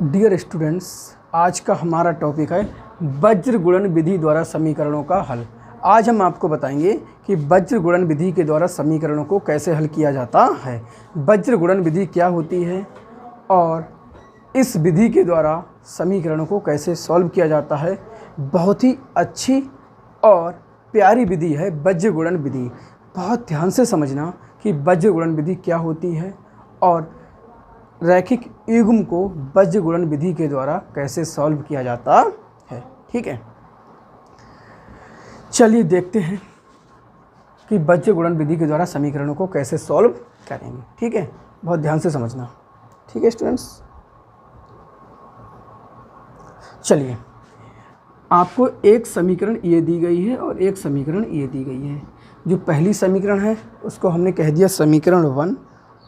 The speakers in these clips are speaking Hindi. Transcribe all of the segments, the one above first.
डियर स्टूडेंट्स, आज का हमारा टॉपिक है वज्र गुणन विधि द्वारा समीकरणों का हल। आज हम आपको बताएंगे कि वज्र गुणन विधि के द्वारा समीकरणों को कैसे हल किया जाता है, वज्र गुणन विधि क्या होती है और इस विधि के द्वारा समीकरणों को कैसे सॉल्व किया जाता है। बहुत ही अच्छी और प्यारी विधि है वज्र गुणन विधि। बहुत ध्यान से समझना कि वज्र गुणन विधि क्या होती है और रैखिक युग्म को वज्र गुणन विधि के द्वारा कैसे सॉल्व किया जाता है। ठीक है, चलिए देखते हैं कि वज्र गुणन विधि के द्वारा समीकरणों को कैसे सॉल्व करेंगे। ठीक है, बहुत ध्यान से समझना। ठीक है स्टूडेंट्स, चलिए आपको एक समीकरण ये दी गई है और एक समीकरण ये दी गई है। जो पहली समीकरण है उसको हमने कह दिया समीकरण 1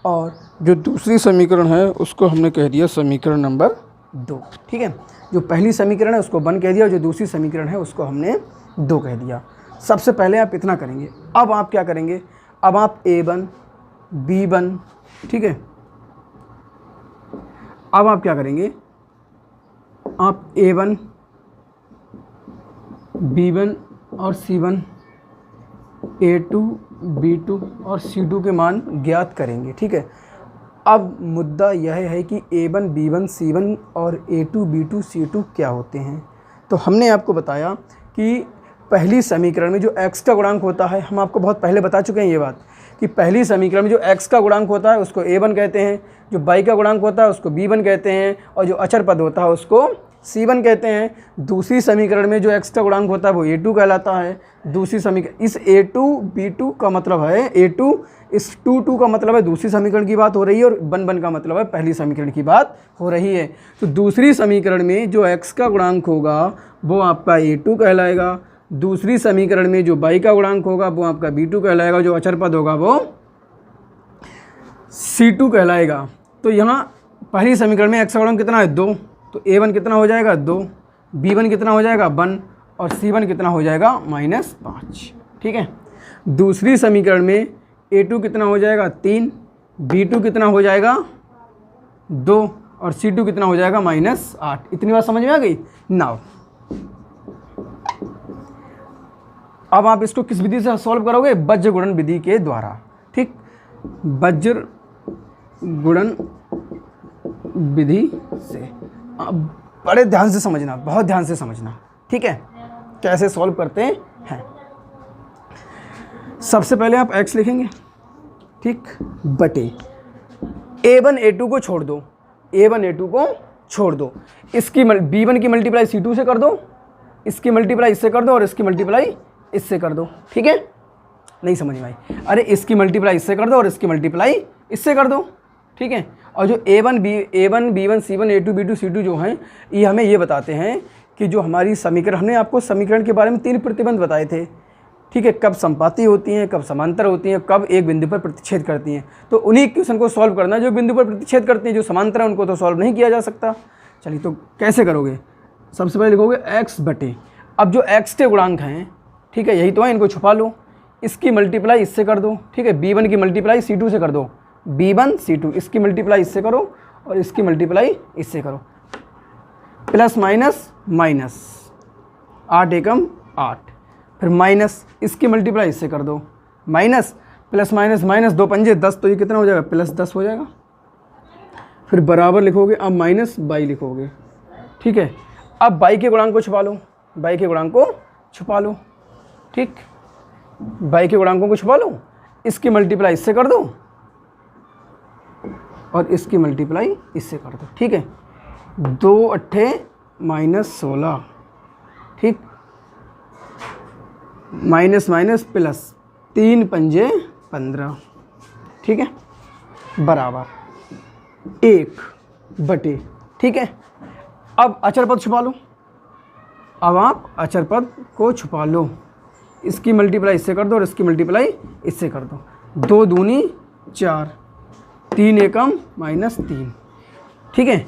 और जो दूसरी समीकरण है उसको हमने कह दिया समीकरण नंबर 2। ठीक है, जो पहली समीकरण है उसको 1 कह दिया और जो दूसरी समीकरण है उसको हमने 2 कह दिया। सबसे पहले आप इतना करेंगे। अब आप क्या करेंगे, अब आप A1 B1, ठीक है, अब आप क्या करेंगे, आप A1 B1 और C1, A2 B2 और C2 के मान ज्ञात करेंगे। ठीक है, अब मुद्दा यह है कि A1 B1 C1 और A2 B2 C2 क्या होते हैं। तो हमने आपको बताया कि पहली समीकरण में जो x का गुणांक होता है, हम आपको बहुत पहले बता चुके हैं ये बात कि पहली समीकरण में जो x का गुणांक होता है उसको A1 कहते हैं, जो y का गुणांक होता है उसको B1 कहते हैं और जो अचर पद होता है उसको C1 कहते हैं। दूसरी समीकरण में जो x का गुणांक होता है वो A2 कहलाता है। दूसरी समीकरण इस A2 B2 का मतलब है A2, इस 2 का मतलब है दूसरी समीकरण की बात हो रही है और 1 का मतलब है पहली समीकरण की बात हो रही है। तो दूसरी समीकरण में जो x का गुणांक होगा वो आपका A2 कहलाएगा। दूसरी समीकरण में जो y का गुणांक होगा वो आपका B2 कहलाएगा, जो अचर पद होगा वो C2 कहलाएगा। तो यहाँ पहली समीकरण में x का गुणांक कितना है 2, तो A1 कितना हो जाएगा 2, B1 कितना हो जाएगा 1 और C1 कितना हो जाएगा -5। ठीक है, दूसरी समीकरण में A2 कितना हो जाएगा 3, B2 कितना हो जाएगा 2 और C2 कितना हो जाएगा -8। इतनी बात समझ में आ गई। नाउ अब आप इसको किस विधि से सॉल्व करोगे, वज्र गुणन विधि के द्वारा। ठीक, वज्र गुणन विधि से। अब बड़े ध्यान से समझना, बहुत ध्यान से समझना। ठीक है, कैसे सॉल्व करते हैं। सबसे पहले आप x लिखेंगे, ठीक, बटे A1 A2 को छोड़ दो, A1 A2 को छोड़ दो, इसकी B1 की मल्टीप्लाई C2 से कर दो, इसकी मल्टीप्लाई इससे कर दो और इसकी मल्टीप्लाई इससे कर दो। ठीक है, नहीं समझ में आई, अरे इसकी मल्टीप्लाई इससे कर दो और इसकी मल्टीप्लाई इससे कर दो। ठीक है, और जो A1 B1 C1 A2 B2 C2 जो हैं ये हमें ये बताते हैं कि जो हमारी समीकरण, हमने आपको समीकरण के बारे में 3 प्रतिबंध बताए थे। ठीक है, कब संपाती होती हैं, कब समांतर होती हैं, कब एक बिंदु पर प्रतिच्छेद करती हैं। तो उन्हीं क्वेश्चन को सॉल्व करना जो बिंदु पर प्रतिच्छेद करती हैं, जो समांतर है उनको तो सॉल्व नहीं किया जा सकता। चलिए तो कैसे करोगे, सबसे पहले लिखोगे x बटे, अब जो x के गुणांक हैं, ठीक है, यही तो है, इनको छुपा लो, इसकी मल्टीप्लाई इससे कर दो। ठीक है, B1 की मल्टीप्लाई C2 से कर दो, B1 C2, इसकी मल्टीप्लाई इससे करो और इसकी मल्टीप्लाई इससे करो, प्लस माइनस माइनस 8 एकम 8, फिर माइनस इसकी मल्टीप्लाई इससे कर दो, माइनस प्लस माइनस माइनस 2 पंजे 10, तो ये कितना हो जाएगा +10 हो जाएगा। फिर बराबर लिखोगे, अब माइनस y लिखोगे। ठीक है, अब y के गुणांक को छुपा लो, y के गुणांक को छुपा लो। ठीक, y के गुणांकों को छुपा लो, इसकी मल्टीप्लाई इससे कर दो और इसकी मल्टीप्लाई इससे कर दो। ठीक है, 2 अट्ठे -16, ठीक, माइनस माइनस प्लस 3 पंजे 15, ठीक है, बराबर 1 बटे। ठीक है, अब अचर पद छुपा लो, अब आप अचर पद को छुपा लो, इसकी मल्टीप्लाई इससे कर दो और इसकी मल्टीप्लाई इससे कर दो, 2 दूनी 4, 3 एकम -3। ठीक है,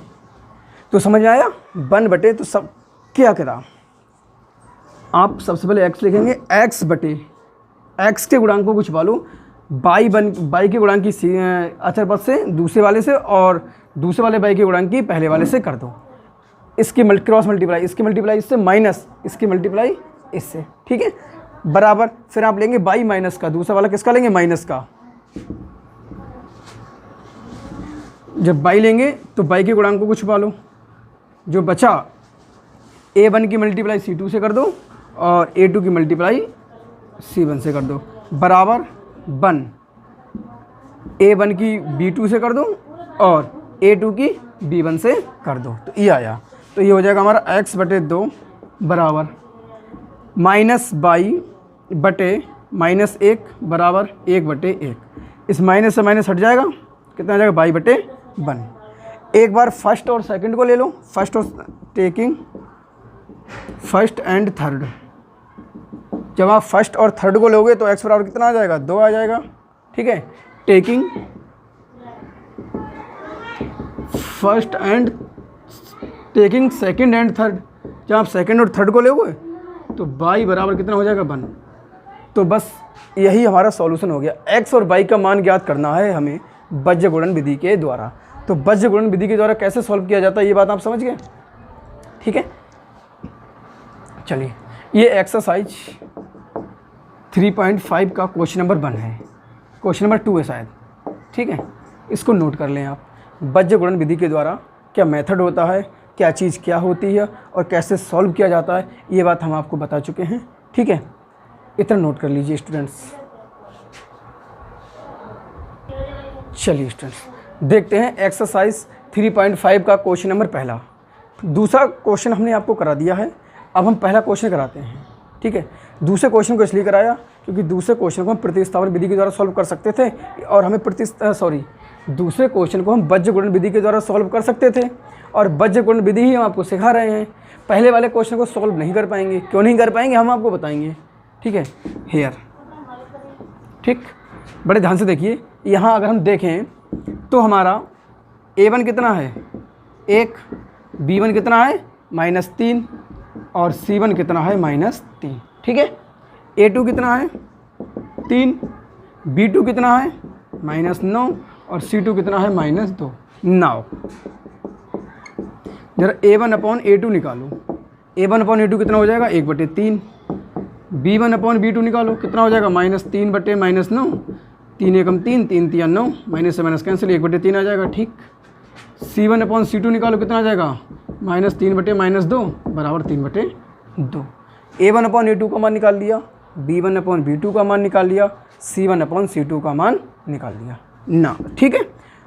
तो समझ में आया 1 बटे। तो सब क्या करा, आप सबसे पहले x लिखेंगे, x बटे x के गुणांकों को छुपा लो, बाई के गुणांक की अचर पद से दूसरे वाले से और दूसरे वाले y के गुणांक की पहले वाले से कर दो, इसकी क्रॉस मल्टीप्लाई, इसकी मल्टीप्लाई इससे, माइनस इसकी मल्टीप्लाई इससे, ठीक है, बराबर। फिर आप लेंगे y माइनस का, दूसरा वाला किसका लेंगे, माइनस का। जब y लेंगे तो y के गुणांकों को छुपा लो, जो बचा a1 की मल्टीप्लाई c2 से कर दो और a2 की मल्टीप्लाई c1 से कर दो, बराबर 1 a1 की b2 से कर दो और a2 की b1 से कर दो। तो ये आया, तो ये हो जाएगा हमारा x/2 बराबर माइनस बाई बटे -1 बराबर 1/1। इस माइनस से माइनस हट जाएगा, कितना आ जाएगा, y/1। एक बार फर्स्ट और सेकंड को ले लो, फर्स्ट और टेकिंग फर्स्ट एंड थर्ड। जब आप फर्स्ट और थर्ड को लोगे तो x बराबर कितना आ जाएगा, 2 आ जाएगा, ठीक है। Taking first and taking second and third, जब आप सेकंड और थर्ड को लोगे तो y बराबर कितना हो जाएगा, 1। तो बस यही हमारा सॉल्यूशन हो गया। x और y का मान ज्ञात करना है हमें बज्र गुणन विधि के द्वारा। तो बज्र गुणन विधि के द्वारा कैसे सॉल्व किया जाता है, ये बात आप समझ गए, ठीक है। चलिए, ये एक्सरसाइज 3.5 का क्वेश्चन नंबर 1 है, क्वेश्चन नंबर 2 है शायद, ठीक है। इसको नोट कर लें आप। बज्र गुणन विधि के द्वारा क्या मेथड होता है, क्या चीज़ क्या होती है और कैसे सॉल्व किया जाता है, ये बात हम आपको बता चुके हैं, ठीक है। इतना नोट कर लीजिए स्टूडेंट्स। चलिए स्टूडेंट्स, देखते हैं एक्सरसाइज 3.5 का क्वेश्चन नंबर पहला। दूसरा क्वेश्चन हमने आपको करा दिया है, अब हम पहला क्वेश्चन कराते हैं, ठीक है। दूसरे क्वेश्चन को इसलिए कराया क्योंकि दूसरे क्वेश्चन को हम प्रतिस्थापन विधि के द्वारा सॉल्व कर सकते थे और हमें दूसरे क्वेश्चन को हम बज्र गुणन विधि के द्वारा सॉल्व कर सकते थे और बज्र गुणन विधि ही हम आपको सिखा रहे हैं। पहले वाले क्वेश्चन को सॉल्व नहीं कर पाएंगे, क्यों नहीं कर पाएंगे हम आपको बताएंगे, ठीक है। हेयर, ठीक, बड़े ध्यान से देखिए। यहाँ अगर हम देखें तो हमारा a1 कितना है, 1, b1 कितना है, -3 और c1 कितना है, -3, ठीक है। a2 कितना है, 3, b2 कितना है, -9 और c2 कितना है, -2। नाउ जरा a1/a2 निकालो। a1/a2 कितना हो जाएगा, 1/3। b1/b2 निकालो, कितना हो जाएगा, -3 बटे -9, 3 एकम 3, 3 3 9, माइनस से माइनस कैंसिल, 1/3 आ जाएगा, ठीक। c1/c2 निकालो, कितना आ जाएगा, -3 बटे -2 बराबर 3/2। a1/a2 का मान निकाल लिया, b1/b2 का मान निकाल लिया, c1/c2 का मान निकाल लिया ना, ठीक है।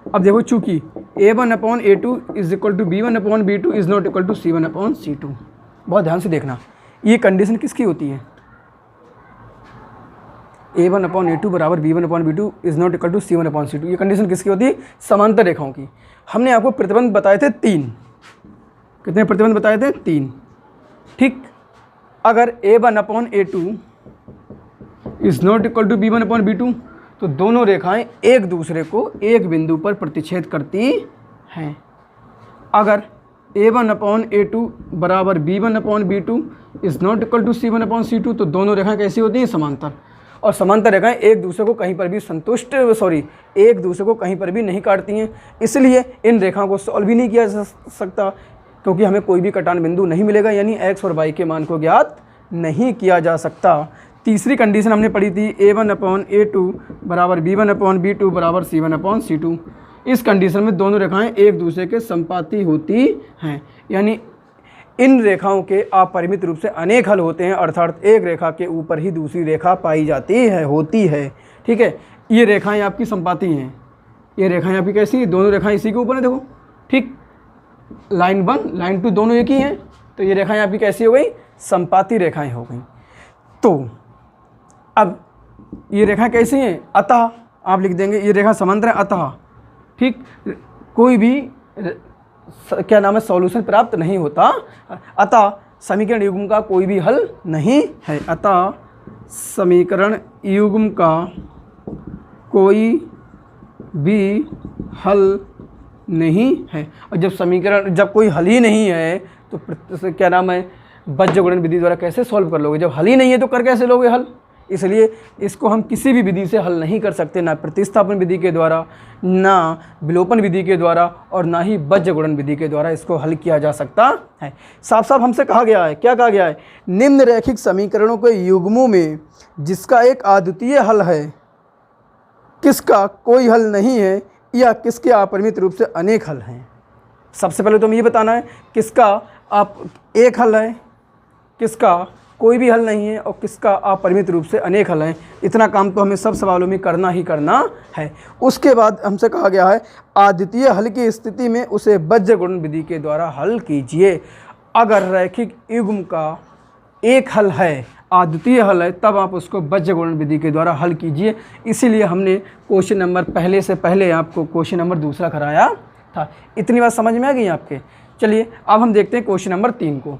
अब देखो, चूंकि a1/a2 is equal to b1/b2 is not equal to c1/c2, बहुत ध्यान से देखना, ये कंडीशन किसकी होती है, a1/a2 बराबर b1/b2 is not equal to c1/c2, ये कंडीशन किसकी होती है, समांतर रेखाओं की। हमने आपको प्रतिबंध बताए थे 3, कितने प्रतिबंध बताए थे, 3, ठीक। अगर a1/a2 is not equal to b1/b2 तो दोनों रेखाएं एक दूसरे को एक बिंदु पर प्रतिच्छेद करती हैं। अगर a1/a2 बराबर b1/b2 is not equal to c1/c2 तो दोनों रेखाएं कैसी होती हैं, समांतर। और समांतर रेखाएं एक दूसरे को कहीं पर भी एक दूसरे को कहीं पर भी नहीं काटती हैं, इसलिए इन रेखाओं को सॉल्व भी नहीं किया जा सकता क्योंकि हमें कोई भी कटान बिंदु नहीं मिलेगा, यानी x और y के मान को ज्ञात नहीं किया जा सकता। तीसरी कंडीशन हमने पढ़ी थी a1/a2 बराबर b1/b2 बराबर c1/c2। इस कंडीशन में दोनों रेखाएं एक दूसरे के संपाती होती हैं, यानी इन रेखाओं के अपरिमित रूप से अनेक हल होते हैं, अर्थात एक रेखा के ऊपर ही दूसरी रेखा पाई जाती है, होती है, ठीक है। ये रेखाएं आपकी संपाती हैं, ये रेखाएं आपकी कैसी, दोनों रेखाएं इसी के ऊपर है, देखो, ठीक। लाइन 1 लाइन 2 दोनों एक ही हैं, तो ये रेखाएं आपकी कैसी हो गई, संपाती रेखाएं हो गई। तो अब ये रेखाएं कैसी हैं, अतः आप लिख देंगे ये रेखा समांतर है, अतः, ठीक। कोई भी क्या नाम है, सॉल्यूशन प्राप्त नहीं होता, अतः समीकरण युग्म का कोई भी हल नहीं है, अतः समीकरण युग्म का कोई भी हल नहीं है। और जब कोई हल ही नहीं है तो क्या नाम है, बज्र गुणन विधि द्वारा कैसे सॉल्व कर लोगे, जब हल ही नहीं है तो कर कैसे लोगे हल, इसलिए इसको हम किसी भी विधि से हल नहीं कर सकते, ना प्रतिस्थापन विधि के द्वारा, ना विलोपन विधि के द्वारा और ना ही बीजगुणन विधि के द्वारा इसको हल किया जा सकता है। साफ साफ हमसे कहा गया है, क्या कहा गया है, निम्न रैखिक समीकरणों के युग्मों में जिसका एक अद्वितीय हल है, किसका कोई हल नहीं है या किसके अपरिमित रूप से अनेक हल हैं। सबसे पहले तो हमें ये बताना है किसका आप एक हल है, किसका कोई भी हल नहीं है और किसका अपरिमित रूप से अनेक हल हैं। इतना काम तो हमें सब सवालों में करना ही करना है। उसके बाद हमसे कहा गया है अद्वितीय हल की स्थिति में उसे बीजगुणन विधि के द्वारा हल कीजिए। अगर रैखिक युग्म का एक हल है, अद्वितीय हल है, तब आप उसको बीजगुणन विधि के द्वारा हल कीजिए। इसीलिए हमने क्वेश्चन नंबर पहले से पहले आपको क्वेश्चन नंबर दूसरा कराया था। इतनी बात समझ में आ गई आपके। चलिए अब हम देखते हैं क्वेश्चन नंबर 3 को।